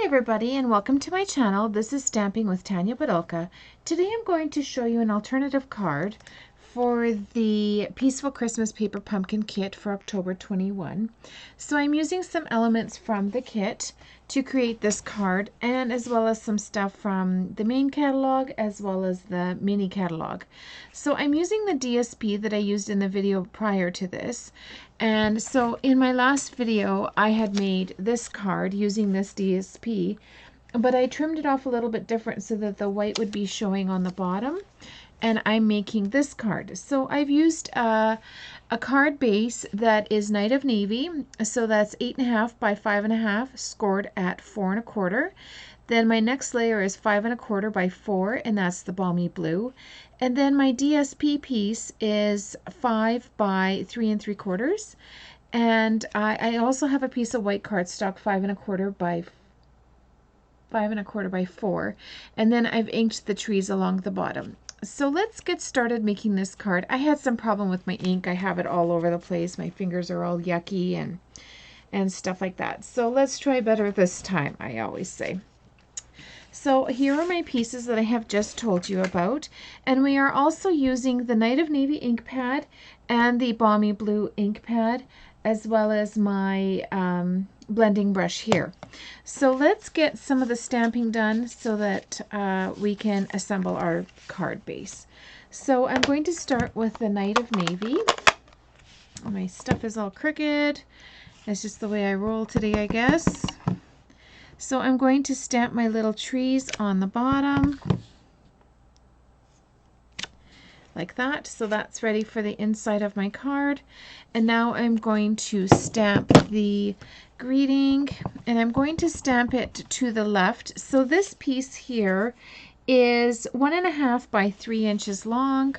everybody, and welcome to my channel. This is Stamping with Tanya Badolka. Today I'm going to show you an alternative card for the Peaceful Christmas Paper Pumpkin Kit for October 21. So I'm using some elements from the kit to create this card, and as well as some stuff from the main catalog as well as the mini catalog. So I'm using the DSP that I used in the video prior to this. And so in my last video I had made this card using this DSP, but I trimmed it off a little bit different so that the white would be showing on the bottom. And I'm making this card. So I've used a card base that is Night of Navy. So that's 8.5 by 5.5, scored at 4 1/4. Then my next layer is 5 1/4 by 4, and that's the Balmy Blue. And then my DSP piece is 5 by 3 3/4. And I also have a piece of white cardstock, 5 1/4 by 5 1/4 by 4. And then I've inked the trees along the bottom. So let's get started making this card. I had some problem with my ink. I have it all over the place. My fingers are all yucky and stuff like that. So let's try better this time, I always say. So here are my pieces that I have just told you about. And we are also using the Night of Navy ink pad and the Balmy Blue ink pad, as well as my blending brush here. So let's get some of the stamping done so that we can assemble our card base. So I'm going to start with the Night of Navy. My stuff is all crooked. It's just the way I roll today, I guess. So I'm going to stamp my little trees on the bottom like that. So that's ready for the inside of my card. And now I'm going to stamp the greeting, and I'm going to stamp it to the left. So this piece here is 1.5 by 3 inches long,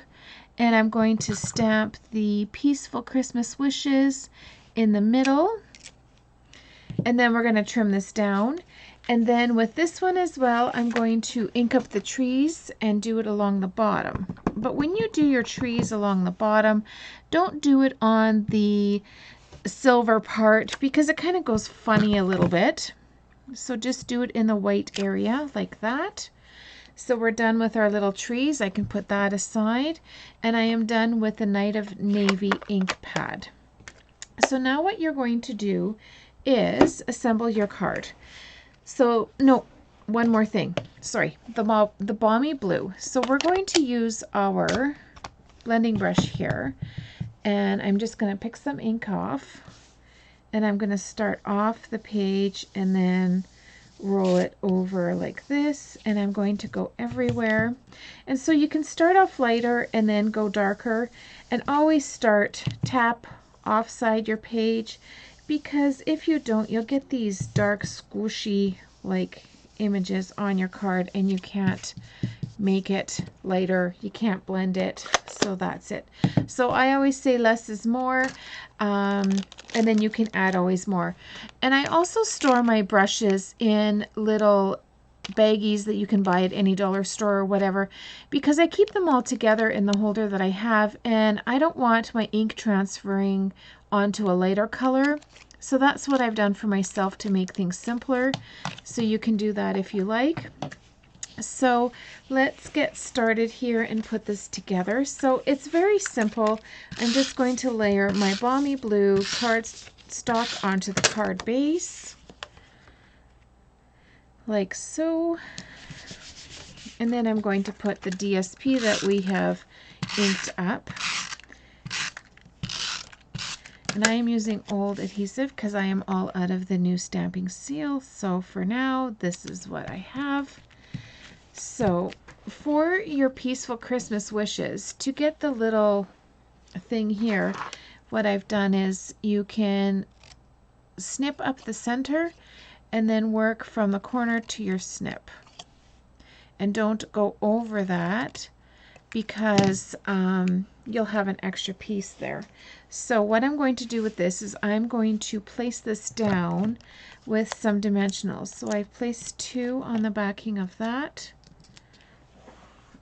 and I'm going to stamp the Peaceful Christmas Wishes in the middle, and then we're going to trim this down. And then with this one as well, I'm going to ink up the trees and do it along the bottom. But when you do your trees along the bottom, don't do it on the silver part because it kind of goes funny a little bit. So just do it in the white area like that. So we're done with our little trees. I can put that aside. And I am done with the Night of Navy ink pad. So now what you're going to do is assemble your card. So, no, one more thing. Sorry, the Balmy Blue. So we're going to use our blending brush here, and I'm just going to pick some ink off, and I'm going to start off the page and then roll it over like this, and I'm going to go everywhere. And so you can start off lighter and then go darker, and always tap offside your page, because if you don't, you'll get these dark squishy like images on your card and you can't make it lighter, you can't blend it. So that's it. So I always say less is more, and then you can add always more. And I also store my brushes in little baggies that you can buy at any dollar store or whatever, because I keep them all together in the holder that I have, and I don't want my ink transferring onto a lighter color. So that's what I've done for myself to make things simpler. So you can do that if you like. So let's get started here and put this together. So it's very simple. I'm just going to layer my Balmy Blue cardstock onto the card base, like so. And then I'm going to put the DSP that we have inked up. And I am using old adhesive because I am all out of the new stamping seal. So for now, this is what I have. So for your Peaceful Christmas Wishes, to get the little thing here, what I've done is you can snip up the center and then work from the corner to your snip. And don't go over that, because you'll have an extra piece there. So what I'm going to do with this is I'm going to place this down with some dimensionals. So I've placed 2 on the backing of that,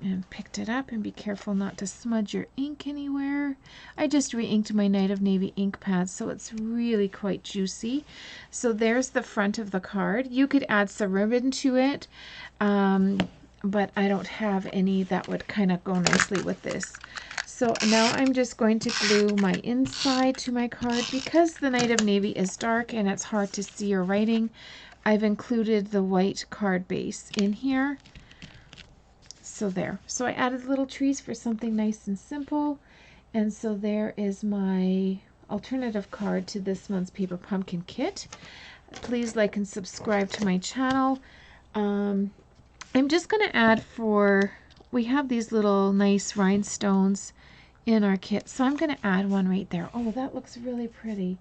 and picked it up, and be careful not to smudge your ink anywhere. I just re-inked my Night of Navy ink pad, so it's really quite juicy. So there's the front of the card. You could add some ribbon to it, but I don't have any that would kind of go nicely with this. So now I'm just going to glue my inside to my card. Because the Night of Navy is dark and it's hard to see your writing, I've included the white card base in here. So there. So I added little trees for something nice and simple. And so there is my alternative card to this month's Paper Pumpkin kit. Please like and subscribe to my channel. I'm just going to add we have these little nice rhinestones in our kit. So I'm going to add one right there. Oh, that looks really pretty.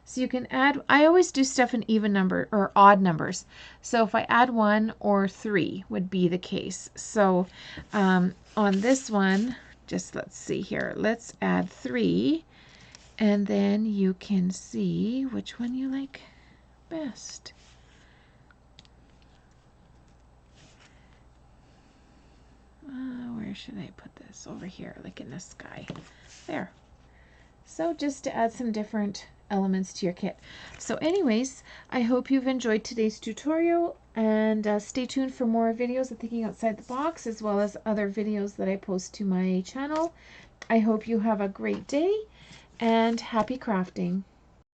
So you can add, I always do stuff in even number or odd numbers. So if I add 1 or 3 would be the case. So on this one, just let's see here. Let's add 3, and then you can see which one you like best. Where should I put this? Over here, like in the sky. There. So just to add some different elements to your kit. So anyways, I hope you've enjoyed today's tutorial, and stay tuned for more videos of Thinking Outside the Box, as well as other videos that I post to my channel. I hope you have a great day, and happy crafting.